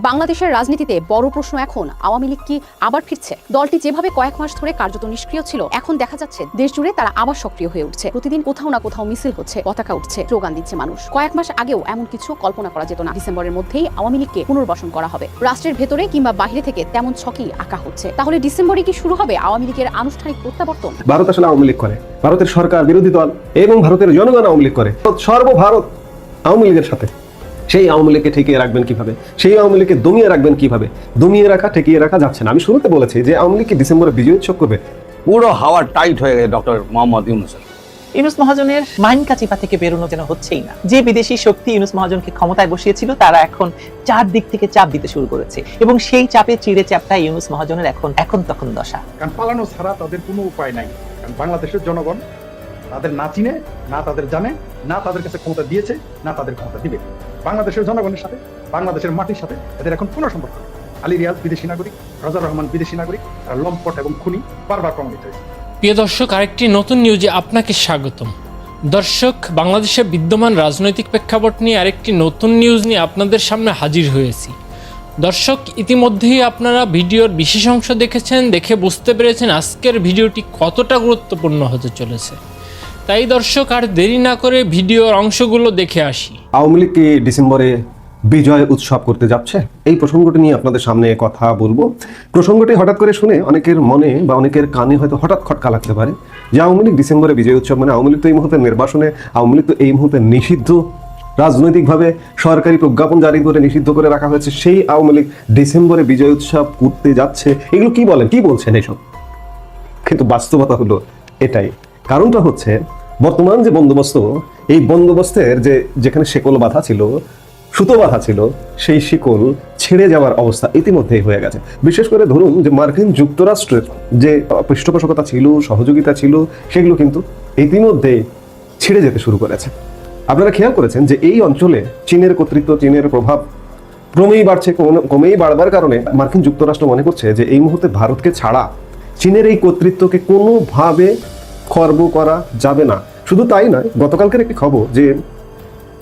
বাংলাদেশের রাজনীতিতে বড় প্রশ্ন এখন আওয়ামী লীগ কি আবার ফিরছে? দলটি যেভাবে কয়েক মাস ধরে কার্যত নিষ্ক্রিয় ছিল, এখন দেখা যাচ্ছে দেশ জুড়ে তারা আবার সক্রিয় হয়ে উঠছে। প্রতিদিন কোথাও না কোথাও মিছিল হচ্ছে, পতাকা উঠছে, স্লোগান দিচ্ছে মানুষ। কয়েক মাস আগেও এমন কিছু কল্পনা করা যেত না। ডিসেম্বরের মধ্যেই আওয়ামী লীগকে পুনর্বাসন করা হবে। রাষ্ট্রের ভেতরে কিংবা বাইরে থেকে তেমন ছকই আঁকা হচ্ছে। তাহলে ডিসেম্বরে কি শুরু হবে আওয়ামী লীগের আনুষ্ঠানিক প্রত্যাবর্তন? ভারত আসলে আওয়ামী লীগ করে, ভারতের সরকার বিরোধী দল এবং ভারতের জনগণ আওয়ামী লীগ করে। সর্বভারত আওয়ামী লীগের সাথে। সেই আওয়ামী লীগকে ঠেকিয়ে রাখবেন কিভাবে? সেই আওয়ামী লীগকে দমিয়ে রাখবেন কিভাবে? দমিয়ে রাখা, ঠেকিয়ে রাখা যাচ্ছে না। আমি শুরুতে বলেছি যে আওয়ামী লীগ কি ডিসেম্বরে বিজয় উৎসব করবে? পুরো হাওয়া টাইট হয়ে গেছে ডক্টর মোহাম্মদ ইউনূসের। ইউনূস মহাজনের মাইনকা চিপা থেকে বেরোনো যেন হচ্ছেই না। যে বিদেশি শক্তি ইউনূস মহাজনকে ক্ষমতায় বসিয়েছিল, তারা এখন চারদিক থেকে চাপ দিতে শুরু করেছে এবং সেই চাপে চিড়ে চ্যাপটা ইউনূস মহাজনের এখন তখন দশা। কারণ পালানো ছাড়া তাদের কোনো উপায় নাই। কারণ বাংলাদেশের জনগণ তাদের না চিনে, না তাদের জানে, না তাদের কাছে ক্ষমতা দিয়েছে, না তাদের ক্ষমতা দিবে। বাংলাদেশের জনগণের সাথে, বাংলাদেশের মাটির সাথে এদের এখন কোনো সম্পর্ক নেই। আলী রিয়াজ বিদেশি নাগরিক, রাজা রহমান বিদেশি নাগরিক, আর লম্পট এবং খুনি বারবার প্রমাণিত হয়েছে। প্রিয় দর্শক, আরেকটি নতুন নিউজে আপনাকে স্বাগতম। দর্শক, বাংলাদেশের বিদ্যমান রাজনৈতিক প্রেক্ষাপট নিয়ে আরেকটি নতুন নিউজ নিয়ে আপনাদের সামনে হাজির হয়েছি। দর্শক, ইতিমধ্যেই আপনারা ভিডিওর বিশেষ অংশ দেখেছেন, দেখে বুঝতে পেরেছেন আজকের ভিডিওটি কতটা গুরুত্বপূর্ণ হতে চলেছে। তাই দর্শক, আর দেরি না করে ভিডিওর অংশগুলো দেখে আসি। আওয়ামী লীগ কি ডিসেম্বরে বিজয় উৎসব করতে যাচ্ছে? এই প্রসঙ্গটি নিয়ে আপনাদের সামনে কথা বলবো। প্রসঙ্গটি হঠাৎ করে শুনে অনেকের মনে বা অনেকের কানে হয়তো হঠাৎ খটকা লাগতে পারে যে আওয়ামী লীগ ডিসেম্বরে বিজয় উৎসব মানে আওয়ামী লীগ তো এই মুহূর্তে নির্বাসনে, আওয়ামী লীগ তো এই মুহূর্তে নিষিদ্ধ, রাজনৈতিকভাবে সরকারি প্রজ্ঞাপন জারি করে নিষিদ্ধ করে রাখা হয়েছে। সেই আওয়ামী লীগ ডিসেম্বরে বিজয় উৎসব করতে যাচ্ছে, এগুলো কি বলেন, কি বলছেন এইসব? কিন্তু বাস্তবতা হলো এটাই। কারণটা হচ্ছে বর্তমান যে বন্দোবস্ত, এই বন্দোবস্তের যেখানে শেকল বাঁধা ছিল, সুতো বাঁধা ছিল, সেই শিকল ছেড়ে যাওয়ার অবস্থা ইতিমধ্যেই হয়ে গেছে। বিশেষ করে ধরুন যে মার্কিন যুক্তরাষ্ট্রের যে পৃষ্ঠপোষকতা ছিল, সহযোগিতা ছিল, সেগুলো কিন্তু ইতিমধ্যেই ছিঁড়ে যেতে শুরু করেছে। আপনারা খেয়াল করেছেন যে এই অঞ্চলে চীনের কর্তৃত্ব, চীনের প্রভাব ক্রমেই বাড়ছে। ক্রমেই বাড়বার কারণে মার্কিন যুক্তরাষ্ট্র মনে করছে যে এই মুহূর্তে ভারতকে ছাড়া চীনের এই কর্তৃত্বকে কোনোভাবে খর্ব করা যাবে না। শুধু তাই নয়, গতকালকের একটি খবর যে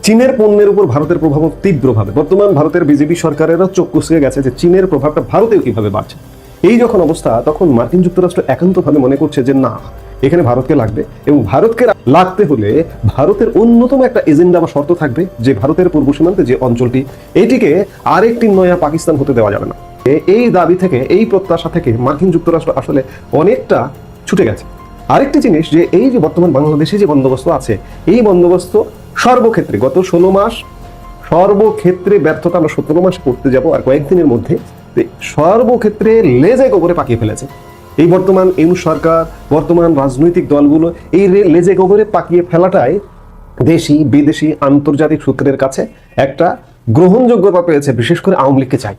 চীনের পণ্যের উপর ভারতের প্রভাব তীব্রভাবে, বর্তমান ভারতের বিজেপি সরকারেরও চোখ কুঁচকে গেছে যে চীনের প্রভাবটা ভারতেও কিভাবে বাড়ছে। এই যখন অবস্থা, তখন মার্কিন যুক্তরাষ্ট্র একান্তভাবে মনে করছে যে না, এখানে ভারতকে লাগবে এবং ভারতকে লাগতে হলে ভারতের অন্যতম একটা এজেন্ডা বা শর্ত থাকবে যে ভারতের পূর্ব সীমান্তে যে অঞ্চলটি, এটিকে আরেকটি নয়া পাকিস্তান হতে দেওয়া যাবে না। এই দাবি থেকে, এই প্রত্যাশা থেকে মার্কিন যুক্তরাষ্ট্র আসলে অনেকটা ছুটে গেছে। আরেকটি জিনিস যে এই যে বর্তমান বাংলাদেশে যে বন্দোবস্ত আছে, এই বন্দোবস্ত সর্বক্ষেত্রে গত 16 মাস সর্বক্ষেত্রে ব্যর্থতা আমরা 17 মাস করতে যাব আর কয়েকদিনের মধ্যে, সর্বক্ষেত্রে লেজে গোবরে পাকিয়ে ফেলেছে এই বর্তমান ইউনূস সরকার, বর্তমান রাজনৈতিক দলগুলো। এই লেজে গোবরে পাকিয়ে ফেলাটাই দেশি বিদেশি আন্তর্জাতিক সূত্রের কাছে একটা গ্রহণযোগ্যতা পেয়েছে, বিশেষ করে আওয়ামী লীগকে চাই।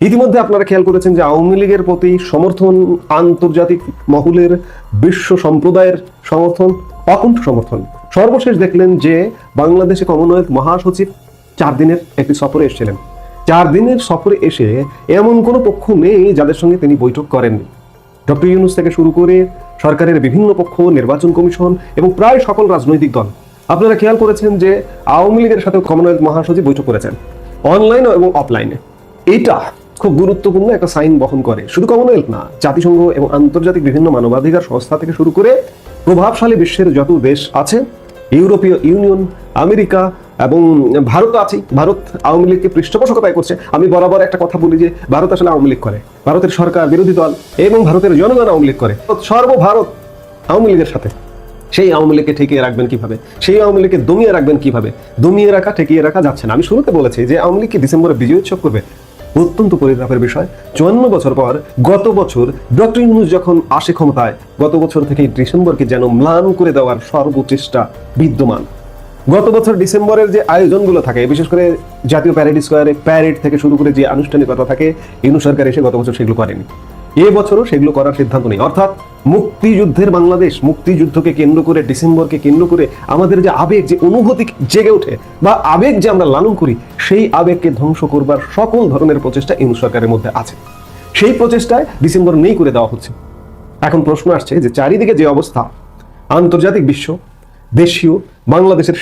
ইতিমধ্যে আপনারা খেয়াল করেছেন যে আওয়ামী লীগের প্রতি সমর্থন, আন্তর্জাতিক মহলের, বিশ্ব সম্প্রদায়ের সমর্থন, অকুণ্ঠ সমর্থন। সর্বশেষ দেখলেন যে বাংলাদেশে কমনওয়েলথ মহাসচিব 4 দিনের একটি সফরে এসেছিলেন। 4 দিনের সফরে এসে এমন কোনো পক্ষ নেই যাদের সঙ্গে তিনি বৈঠক করেননি। ডক্টর ইউনূস থেকে শুরু করে সরকারের বিভিন্ন পক্ষ, নির্বাচন কমিশন এবং প্রায় সকল রাজনৈতিক দল। আপনারা খেয়াল করেছেন যে আওয়ামী লীগের সাথে কমনওয়েলথ মহাসচিব বৈঠক করেছেন, অনলাইনে এবং অফলাইনে। এটা খুব গুরুত্বপূর্ণ একটা সাইন বহন করে। শুধু কমনওয়েলথ না, জাতিসংঘ এবং আন্তর্জাতিক বিভিন্ন মানবাধিকার সংস্থা থেকে শুরু করে প্রভাবশালী বিশ্বের যত দেশ আছে, ইউরোপীয় ইউনিয়ন, আমেরিকা এবং ভারত আছে। ভারত আওয়ামী লীগকে পৃষ্ঠপোষকতায় করছে। আমি বরাবর একটা কথা বলি যে ভারত আসলে আওয়ামী লীগ করে, ভারতের সরকার বিরোধী দল এবং ভারতের জনগণ আওয়ামী লীগ করে। সর্বভারত আওয়ামী লীগের সাথে। সেই আওয়ামী লীগকে ঠেকিয়ে রাখবেন কিভাবে? সেই আওয়ামী লীগকে দমিয়ে রাখবেন কিভাবে? দমিয়ে রাখা, ঠেকিয়ে রাখা যাচ্ছে না। আমি শুরুতে বলেছি যে আওয়ামী লীগ কি ডিসেম্বরে বিজয় উৎসব করবে? অত্যন্ত পরিতাপের বিষয়, 54 বছর পর গত বছর ডক্টর ইউনূস যখন আসে ক্ষমতায়, গত বছর থেকে ডিসেম্বরকে যেন ম্লান করে দেওয়ার সর্বচেষ্টা বিদ্যমান। গত বছর ডিসেম্বরের যে আয়োজনগুলো থাকে, বিশেষ করে জাতীয় প্যারেড স্কোয়ারে প্যারেড থেকে শুরু করে যে আনুষ্ঠানিকতা থাকে, ইউনূস সরকার এসে গত বছর সেগুলো করেনি। এবছরও সেগুলো করার সিদ্ধান্ত নেই। অর্থাৎ মুক্তিযুদ্ধের বাংলাদেশ, মুক্তিযুদ্ধকে কেন্দ্র করে, ডিসেম্বরকে কেন্দ্র করে আমাদের যে আবেগ, যে অনুভূতি জেগে ওঠে বা আবেগ যে আমরা লালন করি, সেই আবেগকে ধ্বংস করবার সকল ধরনের প্রচেষ্টা ইউনূস সরকারের মধ্যে আছে। সেই প্রচেষ্টায় ডিসেম্বর নেই করে দেওয়া হচ্ছে। এখন প্রশ্ন আসছে যে চারিদিকে যে অবস্থা, আন্তর্জাতিক বিশ্ব, দেশীয় বাংলাদেশের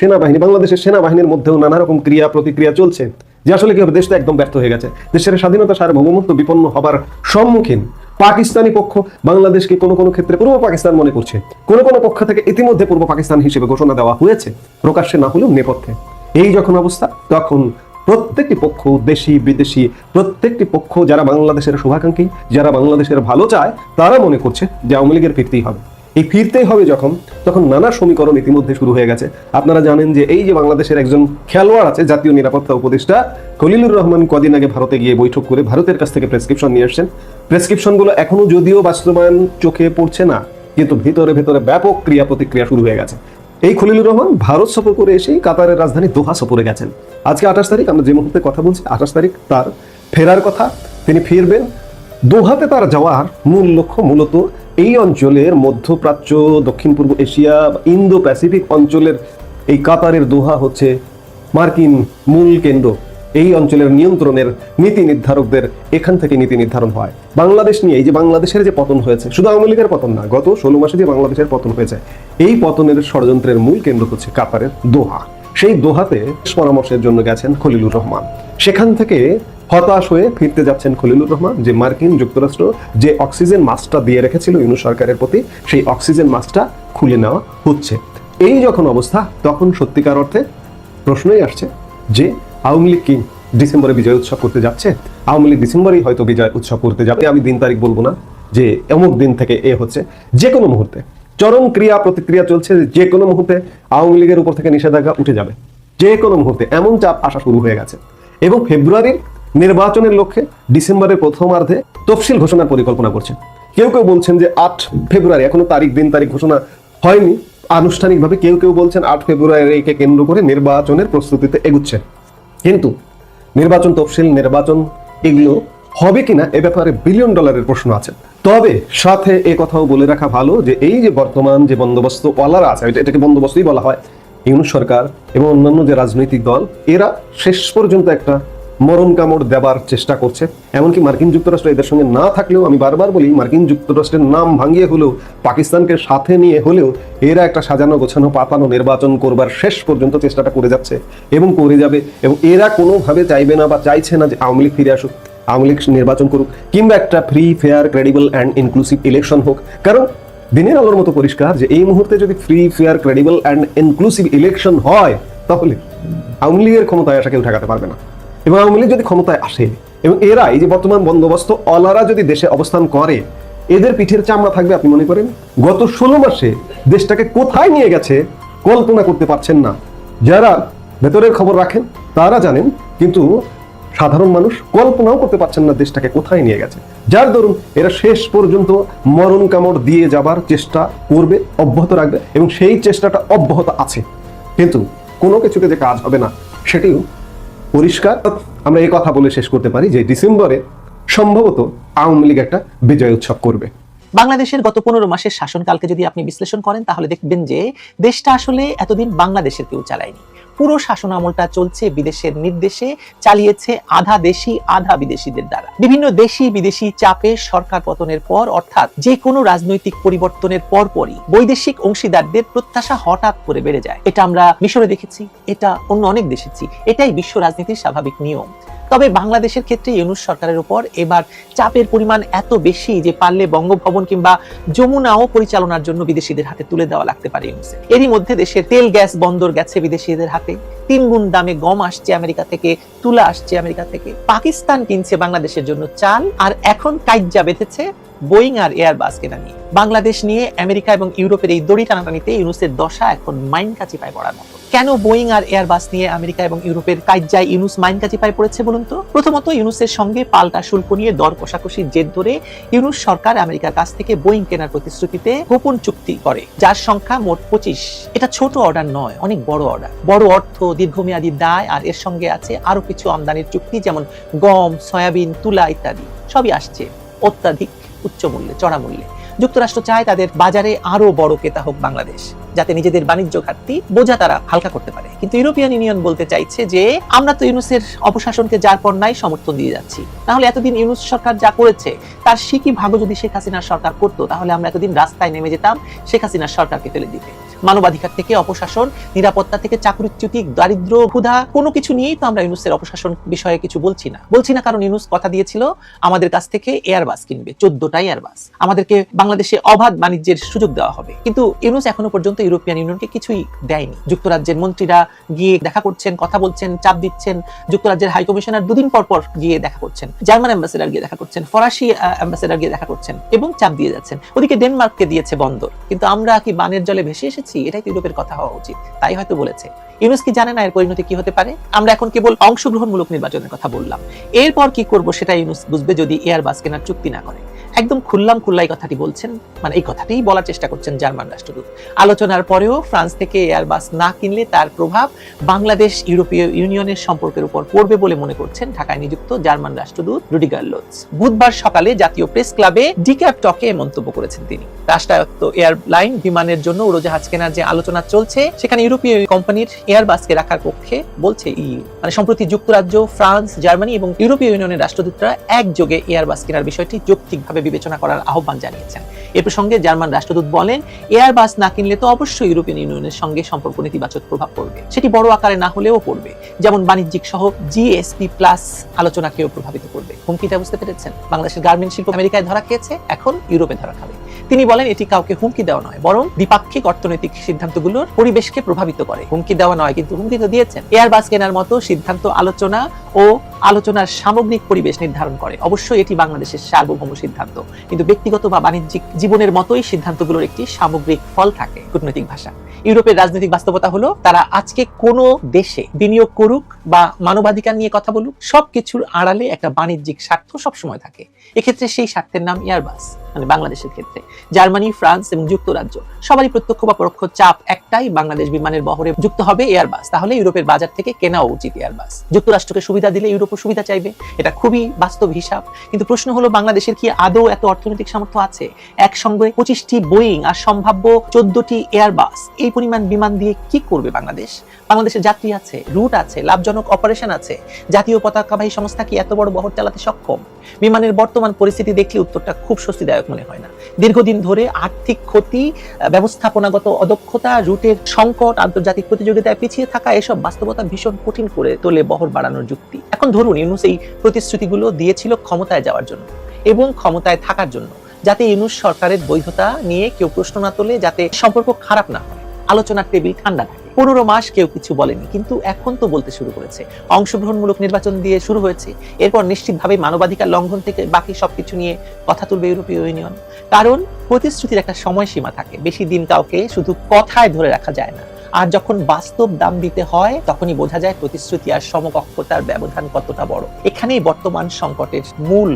সেনাবাহিনীর মধ্যেও নানা রকম ক্রিয়া প্রতিক্রিয়া চলছে, যে আসলে কি হবে, দেশটা একদম ব্যর্থ হয়ে গেছে, দেশের স্বাধীনতা সার্বভৌমত্ব বিপন্ন হবার সম্মুখীন। পাকিস্তানি পক্ষ বাংলাদেশকে কোনো কোনো ক্ষেত্রে পূর্ব পাকিস্তান মনে করছে, কোনো কোনো পক্ষ থেকে ইতিমধ্যে পূর্ব পাকিস্তান হিসেবে ঘোষণা দেওয়া হয়েছে, প্রকাশ্যে না হলেও নেপথ্যে। এই যখন অবস্থা, তখন প্রত্যেকটি পক্ষ, দেশি বিদেশি প্রত্যেকটি পক্ষ, যারা বাংলাদেশের শুভাকাঙ্ক্ষী, যারা বাংলাদেশের ভালো চায়, তারা মনে করছে যে আওয়ামী লীগের ফিরতেই হবে। এই ফিরতেই হবে যখন, তখন নানা সমীকরণ ইতিমধ্যে শুরু হয়ে গেছে। আপনারা জানেন যে এই যে বাংলাদেশের একজন খেলোয়াড় আছে, জাতীয় নিরাপত্তা উপদেষ্টা খলিলুর রহমান, কদিন আগে ভারতে গিয়ে বৈঠক করে ভারতের কাছ থেকে প্রেসক্রিপশন নিয়ে আসছেন। প্রেসক্রিপশনগুলো এখনো যদিও বাস্তবায়ন চোখে পড়ছে না, কিন্তু ভিতরে ভেতরে ব্যাপক ক্রিয়া প্রতিক্রিয়া শুরু হয়ে গেছে। এই খলিলুর রহমান ভারত সফর করে এসেই কাতারের রাজধানী দোহা সফরে গেছেন। আজকে 28 তারিখ, আমরা যে মুহূর্তে কথা বলছি, 28 তারিখ তার ফেরার কথা। তিনি ফিরবেন। দোহাতে তার যাওয়ার মূল লক্ষ্য মূলত এই অঞ্চলের, মধ্যপ্রাচ্য, দক্ষিণ পূর্ব এশিয়া, ইন্দো প্যাসিফিক অঞ্চলের এই কাতারের দোহা হচ্ছে মার্কিন মূল কেন্দ্র। এই অঞ্চলের নিয়ন্ত্রণের নীতি নির্ধারকদের এখান থেকে নীতি নির্ধারণ হয়। বাংলাদেশ নিয়ে এই যে বাংলাদেশের যে পতন হয়েছে, শুধু আওয়ামী লীগের পতন না, গত 16 মাসে যে বাংলাদেশের পতন হয়েছে, এই পতনের ষড়যন্ত্রের মূল কেন্দ্র হচ্ছে কাতারের দোহা। সেই দোহাতে পরামর্শের জন্য গেছেন খলিলুর রহমান। সেখান থেকে হতাশ হয়ে ফিরতে যাচ্ছেন খলিলুর রহমান, যে মার্কিন যুক্তরাষ্ট্র যে অক্সিজেন মাস্কটা দিয়ে রেখেছিল ইউনূস সরকারের প্রতি, সেই অক্সিজেন মাস্কটা খুলে নেওয়া হচ্ছে। এই যখন অবস্থা, তখন সত্যিকার অর্থে প্রশ্নই আসছে যে আওয়ামী লীগ কি ডিসেম্বরে বিজয় উৎসব করতে যাচ্ছে? আওয়ামী লীগ ডিসেম্বরেই হয়তো বিজয় উৎসব করতে যাবে। আমি দিন তারিখ বলবো না যে অমুক দিন থেকে এ হচ্ছে, যে কোনো মুহূর্তে চরম ক্রিয়া প্রতিক্রিয়া চলছে, যে কোনো মুহূর্তে আওয়ামী লীগের উপর থেকে নিষেধাজ্ঞা উঠে যাবে, যে কোনো মুহূর্তে এমন চাপ আসা শুরু হয়ে গেছে। এবং ফেব্রুয়ারির নির্বাচনের লক্ষ্যে ডিসেম্বরের প্রথমার্ধে তফসিল ঘোষণার পরিকল্পনা করছে। কেউ কেউ বলছেন যে 8 ফেব্রুয়ারি, এখনো দিন তারিখ ঘোষণা হয়নি আনুষ্ঠানিকভাবে। কেউ কেউ বলছেন 8 ফেব্রুয়ারিকে কেন্দ্র করে নির্বাচনের প্রস্তুতিতে এগুচ্ছে। কিন্তু নির্বাচন তফসিল, নির্বাচন এগুলো হবে কিনা, এ ব্যাপারে বিলিয়ন ডলারের প্রশ্ন আছে। তবে সাথে এ কথাও বলে রাখা ভালো যে এই যে বর্তমান যে বন্দোবস্ত ওয়ালারা আছে, এটাকে বন্দোবস্তই বলা হয়, ইউনূস সরকার এবং অন্যান্য যে রাজনৈতিক দল, এরা শেষ পর্যন্ত একটা মরণ কামড় দেবার চেষ্টা করছে। এমনকি মার্কিন যুক্তরাষ্ট্র এদের সঙ্গে না থাকলেও, আমি বারবার বলি, মার্কিন যুক্তরাষ্ট্রের নাম ভাঙিয়ে হলেও, পাকিস্তানকে সাথে নিয়ে হলেও এরা একটা সাজানো গোছানো পাতানো নির্বাচন করবার শেষ পর্যন্ত চেষ্টাটা করে যাচ্ছে এবং করে যাবে। এবং এরা কোনোভাবে চাইবে না বা চাইছে না যে আওয়ামী লীগ ফিরে আসুক, আওয়ামী লীগ নির্বাচন করুক, কিংবা একটা free, fair, credible and inclusive election হোক। কারণ দিনের আলোর মতো পরিষ্কার যে এই মুহূর্তে যদি free, fair, credible and inclusive election হয়, তাহলে আওয়ামী লীগের ক্ষমতায় আসা কেউ ঠেকাতে পারবে না। এবং আওয়ামী লীগ যদি ক্ষমতায় আসে এবং এরা এই যে বর্তমান বন্দোবস্ত অলারা যদি দেশে অবস্থান করে, এদের পিঠের চামড়া থাকবে। আপনি মনে করেন গত 16 মাসে দেশটাকে কোথায় নিয়ে গেছে কল্পনা করতে পারছেন না। যারা ভেতরের খবর রাখেন তারা জানেন, কিন্তু সাধারণ মানুষ কল্পনাও করতে পারছেন না দেশটাকে কোথায় নিয়ে গেছে। যার দরুন এরা শেষ পর্যন্ত মরণ কামড় দিয়ে যাবার চেষ্টা করবে, অব্যাহত রাখবে, এবং সেই চেষ্টাটা অব্যাহত আছে। কিন্তু কোনো কিছুতে যে কাজ হবে না সেটিও পরিষ্কার। আমরা এই কথা বলে শেষ করতে পারি যে ডিসেম্বরে সম্ভবত আওয়ামী লীগ একটা বিজয় উৎসব করবে। বাংলাদেশের গত 15 মাসের শাসনকালকে যদি আপনি বিশ্লেষণ করেন, তাহলে দেখবেন যে দেশটা আসলে এতদিন বাংলাদেশের কেউ চালায়নি। পুরো শাসন আমলটা চলছে বিদেশের নির্দেশে, চালিয়েছে আধা দেশি আধা বিদেশিদের দ্বারা। বিভিন্ন দেশি বিদেশি চাপে সরকার পতনের পর, অর্থাৎ যে কোনো রাজনৈতিক পরিবর্তনের পরপরই বৈদেশিক অংশীদারদের প্রত্যাশা হঠাৎ করে বেড়ে যায়। এটা আমরা মিশরে দেখেছি, এটা অন্য অনেক দেশেছি, এটাই বিশ্ব রাজনীতির স্বাভাবিক নিয়ম। তবে বাংলাদেশের ক্ষেত্রে ইউনূস সরকারের উপর এবার চাপের পরিমাণ এত বেশি যে পারলে বঙ্গভবন কিংবা যমুনাও পরিচালনার জন্য বিদেশিদের হাতে তুলে দেওয়া লাগতে পারে ইউনূসের। এরই মধ্যে দেশের তেল গ্যাস বন্দর গেছে বিদেশিদের হাতে, 3 গুণ দামে গম আসছে আমেরিকা থেকে, তুলা আসছে আমেরিকা থেকে, পাকিস্তান কিনছে বাংলাদেশের জন্য চাল, আর এখন কাইজ্জা বেঁধেছে বোয়িং আর এয়ারবাস কেনা নিয়ে। বাংলাদেশ নিয়ে আমেরিকা এবং ইউরোপের এই দড়ি টানাটানিতে ইউনূসের দশা এখন মাইন কাচি পায় পড়ার মতো। কেন বোয়িং আর এয়ারবাস নিয়ে আমেরিকা এবং ইউরোপের কাইজ্জায় ইউনূস মাইন কাচি পায় পড়েছে বলুন তো? প্রথমত, ইউনূসের সঙ্গে পাল্টা শুল্ক নিয়ে দর কষাকষির জের ধরে ইউনূস সরকার আমেরিকার কাছ থেকে বোয়িং কেনার প্রতিশ্রুতিতে গোপন চুক্তি করে, যার সংখ্যা মোট 25। এটা ছোট অর্ডার নয়, অনেক বড় অর্ডার। বড় অর্থ, দীর্ঘমেয়াদী দায়, আর এর সঙ্গে আছে আরো কিছু আমদানির চুক্তি, যেমন গম, সয়াবিন, তুলা ইত্যাদি। সবই আসছে অত্যাধিক উচ্চ মূল্যে, চড়া মূল্যে। যুক্তরাষ্ট্র চায় তাদের বাজারে আরো বড় ক্রেতা হোক বাংলাদেশ, যাতে নিজেদের বাণিজ্য ঘাটতি বোঝা তারা হালকা করতে পারে। কিন্তু ইউরোপিয়ান ইউনিয়ন বলতে চাইছে যে আমরা তো ইউনূসের অপশাসনকে যার পর নাই সমর্থন দিয়ে যাচ্ছি, তাহলে এতদিন ইউনূস সরকার যা করেছে তার সিকি ভাগও যদি শেখ হাসিনার সরকার করতো, তাহলে আমরা এতদিন রাস্তায় নেমে যেতাম শেখ হাসিনার সরকারকে ফেলে দিতে। মানবাধিকার থেকে অপশাসন, নিরাপত্তা থেকে চাকরিচ্যুতি, দারিদ্র, ক্ষুধা, কোনো কিছু নিয়েই তো আমরা ইউনূসের অপশাসন বিষয়ে কিছু বলছি না কারণ ইউনূস কথা দিয়েছিল আমাদের কাছ থেকে এয়ারবাস কিনবে, 14টা এয়ারবাস, আমাদেরকে বাংলাদেশে অবাধ বাণিজ্যের সুযোগ দেওয়া হবে। কিন্তু ইউনূস এখনো পর্যন্ত ইউরোপিয়ান ইউনিয়নকে কিছুই দেয়নি। যুক্তরাজ্যের মন্ত্রীরা গিয়ে দেখা করছেন, কথা বলছেন, চাপ দিচ্ছেন। যুক্তরাজ্যের হাই কমিশনার দুদিন পর পর গিয়ে দেখা করছেন, জার্মান অ্যাম্বাসেডার গিয়ে দেখা করছেন, ফরাসি অ্যাম্বাসেডার গিয়ে দেখা করছেন এবং চাপ দিয়ে যাচ্ছেন। ওদিকে ডেনমার্ককে দিয়েছে বন্দর, কিন্তু আমরা কি বানের জলে ভেসে এসেছি? এটাই তো ইউরোপের কথা হওয়া উচিত, তাই হয়তো বলেছে। ইউনূস কি জানে না এর পরিণতি কি হতে পারে? আমরা এখন কেবল অংশগ্রহণমূলক নির্বাচনের কথা বললাম, এরপর কি করব সেটা ইউনূস বুঝবে যদি এয়ারবাস কেনার চুক্তি না করে। একদম খুল্লাই কথাটি বলছেন, মানে এই কথাটাই বলার চেষ্টা করছেন জার্মান রাষ্ট্রদূত। আলোচনার পরেও ফ্রান্স থেকে এয়ারবাস না কিনলে তার প্রভাব বাংলাদেশ ইউরোপীয় ইউনিয়নের সম্পর্কের উপর পড়বে বলে মনে করছেন ঢাকায় নিযুক্ত জার্মান রাষ্ট্রদূত রুডিগার লোৎস। বুধবার সকালে জাতীয় প্রেস ক্লাবে ডিক্যাপ টকে মন্তব্য করেছেন তিনি। রাষ্ট্রায়ত্ত এয়ারলাইন বিমানের জন্য উড়োজাহাজ কেনার যে আলোচনা চলছে, সেখানে ইউরোপীয় কোম্পানির এয়ারবাসকে রাখার পক্ষে বলছে ইইউ। মানে সম্প্রতি যুক্তরাজ্য, ফ্রান্স, জার্মানি এবং ইউরোপীয় ইউনিয়নের রাষ্ট্রদূতরা একযোগে এয়ারবাস কেনার বিষয়টি যৌক্তিকভাবে বিবেচনা করার আহ্বান জানিয়েছেন। এ প্রসঙ্গে জার্মান রাষ্ট্রদূত বলেন, এয়ারবাস না কিনলে তো অবশ্যই ইউরোপিয়ান ইউনিয়নের সঙ্গে সম্পর্ক নেতিবাচক প্রভাব পড়বে, সেটি বড় আকারে না হলেও পড়বে, যেমন বাণিজ্যিক সহ জিএসপি প্লাস আলোচনাকেও প্রভাবিত করবে। হুমকিটা বুঝতে পেরেছেন? বাংলাদেশের গার্মেন্ট শিল্প আমেরিকায় ধরা খেয়েছে, এখন ইউরোপে ধরা খাবে। তিনি বলেন এটি কাউকে হুমকি দেওয়া নয়, বরং দ্বিপাক্ষিক অর্থনৈতিক সিদ্ধান্তগুলোর পরিবেশকে প্রভাবিত করে। হুমকি দেওয়া নয়, কিন্তু হুমকি তো দিয়েছেন। এয়ারবাস কেনার মতো সিদ্ধান্ত আলোচনা ও আলোচনার সামগ্রিক পরিবেশ নির্ধারণ করে। অবশ্যই এটি বাংলাদেশের সার্বভৌম সিদ্ধান্ত, কিন্তু ব্যক্তিগত বা বাণিজ্যিক জীবনের মতোই সিদ্ধান্তগুলোর একটি সামগ্রিক ফল থাকে। কূটনৈতিক ভাষা। ইউরোপের রাজনৈতিক বাস্তবতা হলো তারা আজকে কোনো দেশে বিনিয়োগ করুক বা মানবাধিকার নিয়ে কথা বলুক, সবকিছুর আড়ালে একটা বাণিজ্যিক স্বার্থ সবসময় থাকে। এক্ষেত্রে সেই স্বার্থের নাম এয়ারবাস। মানে বাংলাদেশের ক্ষেত্রে জার্মানি, ফ্রান্স এবং যুক্তরাজ্য সবারই প্রত্যক্ষ বা পরোক্ষ চাপ একটাই, বাংলাদেশ বিমানের বহরে যুক্ত হবে এয়ারবাস, তাহলে ইউরোপের বাজার থেকে কেনাও উচিত এয়ারবাস। যুক্তরাষ্ট্রকে সুবিধা দিলে ইউরোপও সুবিধা চাইবে, এটা খুবই বাস্তব হিসাব। কিন্তু প্রশ্ন হলো বাংলাদেশের কি আদৌ এত অর্থনৈতিক সামর্থ্য আছে? একসঙ্গে 25টি বোয়িং আর সম্ভাব্য 14টি এয়ারবাস, এই পরিমাণ বিমান দিয়ে কি করবে বাংলাদেশ? বাংলাদেশের যাত্রী আছে, রুট আছে, লাভজনক অপারেশন আছে। জাতীয় পতাকাবাহী সংস্থা কি এত বড় বহর চালাতে সক্ষম? বিমানের বর্তমান পরিস্থিতি দেখলে উত্তরটা খুব স্বস্তিদায়ক মনে হয় না। দীর্ঘদিন ধরে আর্থিক ক্ষতি, ব্যবস্থাপনাগত অদক্ষতা, রুটের সংকট, আন্তর্জাতিক প্রতিযোগিতায় পিছিয়ে থাকা, এসব বাস্তবতা ভীষণ কঠিন করে তোলে বহর বাড়ানোর যুক্তি। এখন ধরুন ইউনূস এই প্রতিশ্রুতিগুলো দিয়েছিল ক্ষমতায় যাওয়ার জন্য এবং ক্ষমতায় থাকার জন্য, যাতে ইউনূস সরকারের বৈধতা নিয়ে কেউ প্রশ্ন না তোলে, যাতে সম্পর্ক খারাপ না হয়, আলোচনার টেবিল ঠান্ডা থাকে। 15 মাস কেউ কিছু বলেনি, কিন্তু এখন তো বলতে শুরু করেছে। অংশগ্রহণমূলক নির্বাচন দিয়ে শুরু হয়েছে, এরপর নিশ্চিতভাবে মানবাধিকার লঙ্ঘন থেকে বাকি সবকিছু নিয়ে কথা তুলবে ইউরোপীয় ইউনিয়ন। কারণ প্রতিশ্রুতির একটা সময়সীমা থাকে, বেশি দিন কাউকে শুধু কথায় ধরে রাখা যায় না। আর যখন বাস্তব দাম দিতে হয়, তখনই বোঝা যায় প্রতিশ্রুতি আর সমকক্ষতার ব্যবধান কতটা বড়। এখানেই বর্তমান সংকটের মূল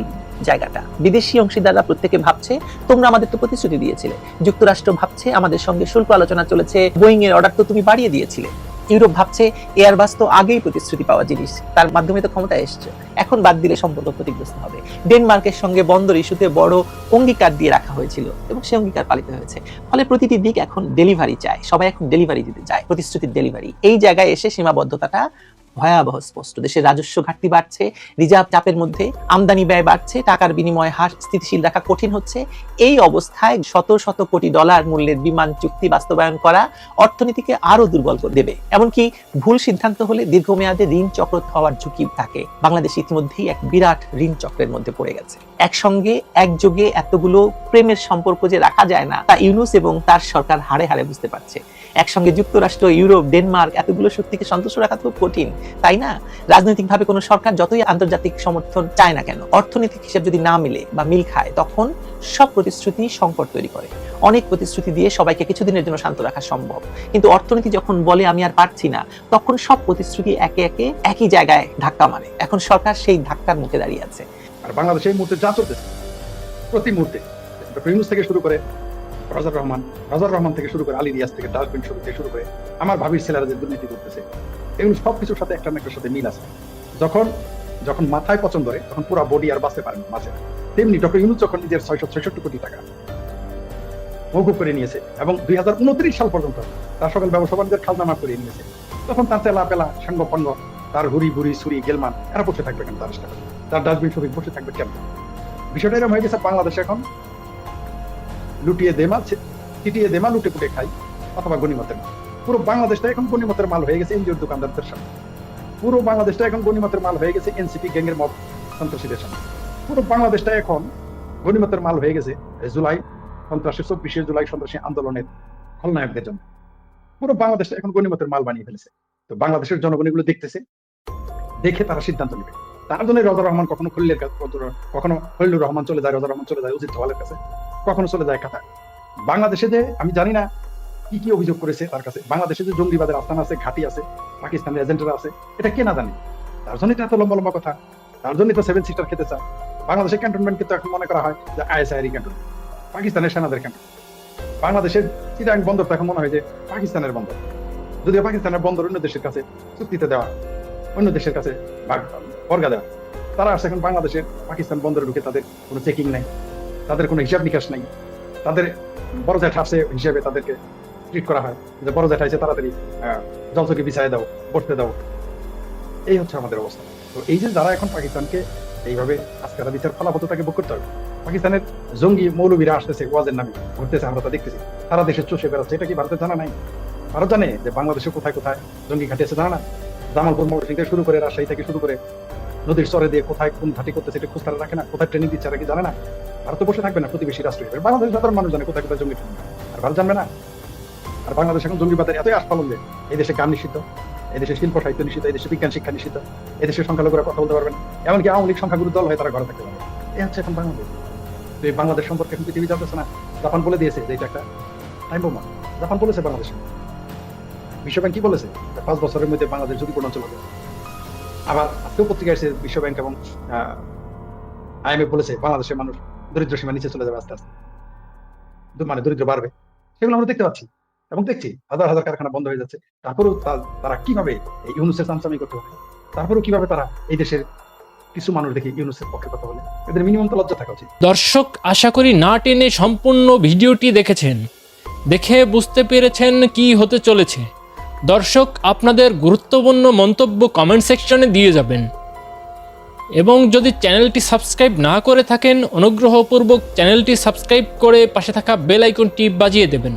জায়গাটা। বিদেশি অংশীদাররা প্রত্যেকে ভাবছে তোমরা আমাদের তো প্রতিশ্রুতি দিয়েছিলে, যুক্তরাষ্ট্র ভাবছে আমাদের সঙ্গে শুল্ক আলোচনা চলেছে, বোয়িং এর অর্ডার তো তুমি বাড়িয়ে দিয়েছিলে, ইউরোপ ভাবছে এয়ারবাস তো আগেই প্রতিশ্রুতি পাওয়া জিনিস, তার মাধ্যমে তো ক্ষমতায় এসছে, এখন বাদ দিলে সম্পর্ক ক্ষতিগ্রস্ত হবে। ডেনমার্কের সঙ্গে বন্দর ইস্যুতে বড় অঙ্গীকার দিয়ে রাখা হয়েছিল এবং সেই অঙ্গীকার পালিত হয়েছে। ফলে প্রতিটি দিক এখন ডেলিভারি চায়, সবাই এখন ডেলিভারি দিতে চায়, প্রতিশ্রুতির ডেলিভারি। এই জায়গায় এসে সীমাবদ্ধতাটা ভয়াবহ স্পষ্ট। দেশের রাজস্ব ঘাটতি বাড়ছে, রিজার্ভ চাপের মধ্যে আমদানি ব্যয় বাড়ছে, টাকার বিনিময় হার স্থিতিশীল রাখা কঠিন হচ্ছে। এই অবস্থায় শত শত কোটি ডলার মূল্যের বিমান চুক্তি বাস্তবায়ন করা অর্থনীতিকে আরো দুর্বল করে দেবে। এমনকি ভুল সিদ্ধান্ত হলে দীর্ঘমেয়াদে ঋণ চক্র হওয়ার ঝুঁকি থাকে। বাংলাদেশ ইতিমধ্যেই এক বিরাট ঋণ চক্রের মধ্যে পড়ে গেছে। একসঙ্গে একযোগে এতগুলো প্রেমের সম্পর্ক যে রাখা যায় না, তা ইউনূস এবং তার সরকার হাড়ে হাড়ে বুঝতে পারছে। একসঙ্গে যুক্তরাষ্ট্র, ইউরোপ, ডেনমার্ক এতগুলো শক্তিকে সন্তুষ্ট রাখা খুব কঠিন, তাই না? রাজনৈতিকভাবে কোনো সরকার যতই আন্তর্জাতিক সমর্থন চায় না কেন, অর্থনৈতিক হিসাব যদি না মিলে বা মিল খায়, তখন সব প্রতিশ্রুতি সংকট তৈরি করে। অনেক প্রতিশ্রুতি দিয়ে সবাইকে কিছুদিনের জন্য শান্ত রাখা সম্ভব, কিন্তু অর্থনীতি যখন বলে আমি আর পারছি না, তখন সব প্রতিশ্রুতি একে একে একই জায়গায় ধাক্কা মারে। এখন সরকার সেই ধাক্কার মুখে দাঁড়িয়ে আছে। আর বাংলাদেশে এই মুহূর্তে যা চলতেছে, প্রতি মুহূর্তে ডক্টর ইউনূস থেকে শুরু করে রাজার রহমান থেকে শুরু করে আলী রিয়াজ থেকে ডাস্টবিন শুরু করে আমার ভাবির ছেলেরা যে দুর্নীতি করতেছে, এগুলো সবকিছুর সাথে একটা না একটার সাথে মিল আছে। যখন মাথায় পছন্দ ধরে তখন পুরো বডি আর বাঁচতে পারে না মাঝে। তেমনি ডক্টর ইউনূস যখন নিজের 666 কোটি টাকা মৌকুব করে নিয়েছে এবং 2029 সাল পর্যন্ত তার সকল ব্যবসা বাণিজ্যের খাজনা মাফ করে নিয়েছে, তখন তার চেলা পেলা সাঙ্গ পঙ্গ, তার হুড়ি বুড়ি সুরি গেলমান এরা বসে থাকবে কেন? তার ডাস্টবিন শরীর বসে থাকবে কেন? বিষয়টা এরকম হয়ে গেছে, বাংলাদেশ এখন লুটিয়ে দেমা চিটিয়ে দেমা লুটে পুটে খাই অথবা গণিমতের মাল। পুরো বাংলাদেশটা এখন গণিমতের মাল হয়ে গেছে এনজিওর দোকানদারদের সামনে। পুরো বাংলাদেশটা এখন গণিমতের মাল হয়ে গেছে এনসিপি গ্যাংয়ের মব সন্ত্রাসীদের সামনে। পুরো বাংলাদেশটা এখন গণিমতের মাল হয়ে গেছে জুলাই সন্ত্রাসী 24 জুলাই সন্ত্রাসী আন্দোলনের খলনায়কদের জন্য। পুরো বাংলাদেশটা এখন গণিমতের মাল বানিয়ে ফেলেছে। তো বাংলাদেশের জনগণ এগুলো দেখতেছে, দেখে তারা সিদ্ধান্ত নেবে। তার জন্য রজা রহমান কখনো কখনো খলিলুর রহমান চলে যায়, রজা রহমান চলে যায় অজিত দোভালের কাছে, কখনো চলে যায় কাতার। বাংলাদেশে যে আমি জানি না কি কি অভিযোগ করেছে তার কাছে, বাংলাদেশে যে জঙ্গিবাদের আস্থান আছে, ঘাঁটি আছে, পাকিস্তানের এজেন্টরা আছে, এটা কে না জানে? তার জন্যই তো এত লম্বা লম্বা কথা, তার জন্যই তো 7 সিটার খেতে চায়। বাংলাদেশের ক্যান্টনমেন্ট কিন্তু এখন মনে করা হয় যে আইএসআইয়ের ক্যান্টনমেন্ট, পাকিস্তানের সেনাদের ক্যান্টনমেন্ট। বাংলাদেশের চিটাং বন্দর তো এখন মনে হয় যে পাকিস্তানের বন্দর, যদিও পাকিস্তানের বন্দর অন্য দেশের কাছে চুক্তিতে দেওয়া, অন্য দেশের কাছে বর্গা দেওয়া। তারা আসছে এখন বাংলাদেশের পাকিস্তান বন্দরে ঢুকে, তাদের কোনো চেকিং নাই, তাদের কোনো হিসাব নিকাশ নাই, তাদের বড় জ্যাঠা আসে হিসেবে তাদেরকে ট্রিট করা হয় যে বড় জ্যাঠা এসে তাড়াতাড়ি জলচকে বিছায় দাও, বসতে দাও। এই হচ্ছে আমাদের অবস্থা। তো এই যে যারা এখন পাকিস্তানকে এইভাবে আজকে বিচার ফলাফল তাকে ভোগ করতে হবে। পাকিস্তানের জঙ্গি মৌলবীরা আসতেছে ওয়াজের নামে, ঘুরতেছে, আমরা তা দেখতেছি, সারা দেশে চষে বেড়াচ্ছে। এটা কি ভারতের জানা নাই? ভারত জানে যে বাংলাদেশে কোথায় কোথায় জঙ্গি ঘাঁটি আছে, জানা না? জামালপুর ময়মনসিংহ থেকে শুরু করে রাজশাহী থেকে শুরু করে নদীর চরে দিয়ে কোথায় কোন ঘাঁটি করতেছে এটা খোঁজ তারা রাখে না? কোথায় ট্রেনিং দিচ্ছে, কি জানে না? ভারত বসে থাকবে না, প্রতিবেশী রাষ্ট্র হিসেবে বাংলাদেশের সাধারণ মানুষ জানে কোথায় কোথায় জঙ্গি ট্রেনিং, আর ভারত জানবে না? আর বাংলাদেশ এখন জঙ্গিবাদের এতই আস্ফালন যে এই দেশে গান নিষিদ্ধ, এই দেশে শিল্প সাহিত্য নিষিদ্ধ, এই দেশে বিজ্ঞান শিক্ষা নিষিদ্ধ, এই দেশের সংখ্যালঘুরা কথা বলতে পারবেন, এমনকি আওয়ামী লীগ সংখ্যাগুরু দল হয়ে তারা ঘরে থাকতে পারবে। এই হচ্ছে এখন বাংলাদেশ। তো এই বাংলাদেশ সম্পর্কে এখন পৃথিবী জানতেছে না। জাপান বলে দিয়েছে যে এটা একটা টাইম বোমা। জাপান বলেছে বাংলাদেশে, বিশ্বব্যাংক কি বলেছে 5 বছরের মধ্যে বাংলাদেশ ঝুঁকিপূর্ণ অঞ্চল হবে। আবার আজকেও পত্রিকা এসে বিশ্বব্যাংক এবং IMF বলেছে বাংলাদেশের মানুষ দরিদ্র সীমা নিচে চলে যাবে আস্তে আস্তে, মানে দরিদ্র বাড়বে। সেগুলো আমরা দেখতে পাচ্ছি এবং দেখছি, হাজার হাজার কারখানা বন্ধ হয়ে যাচ্ছে। তারপরেও তারা কিভাবে এই ইউনুসের চামচামি করতে পারে, তারপরেও কিভাবে তারা এই দেশের কিছু মানুষ দেখি ইউনুসের পক্ষে কথা বলে। এদের মিনিমাম তো লজ্জা থাকা উচিত। দর্শক, আশা করি না টেনে সম্পূর্ণ ভিডিওটি দেখেছেন, দেখে বুঝতে পেরেছেন কি হতে চলেছে। দর্শক, আপনাদের গুরুত্বপূর্ণ মন্তব্য কমেন্ট সেকশনে দিয়ে যাবেন এবং যদি চ্যানেলটি সাবস্ক্রাইব না করে থাকেন অনুগ্রহপূর্বক চ্যানেলটি সাবস্ক্রাইব করে পাশে থাকা বেল আইকনটি বাজিয়ে দেবেন।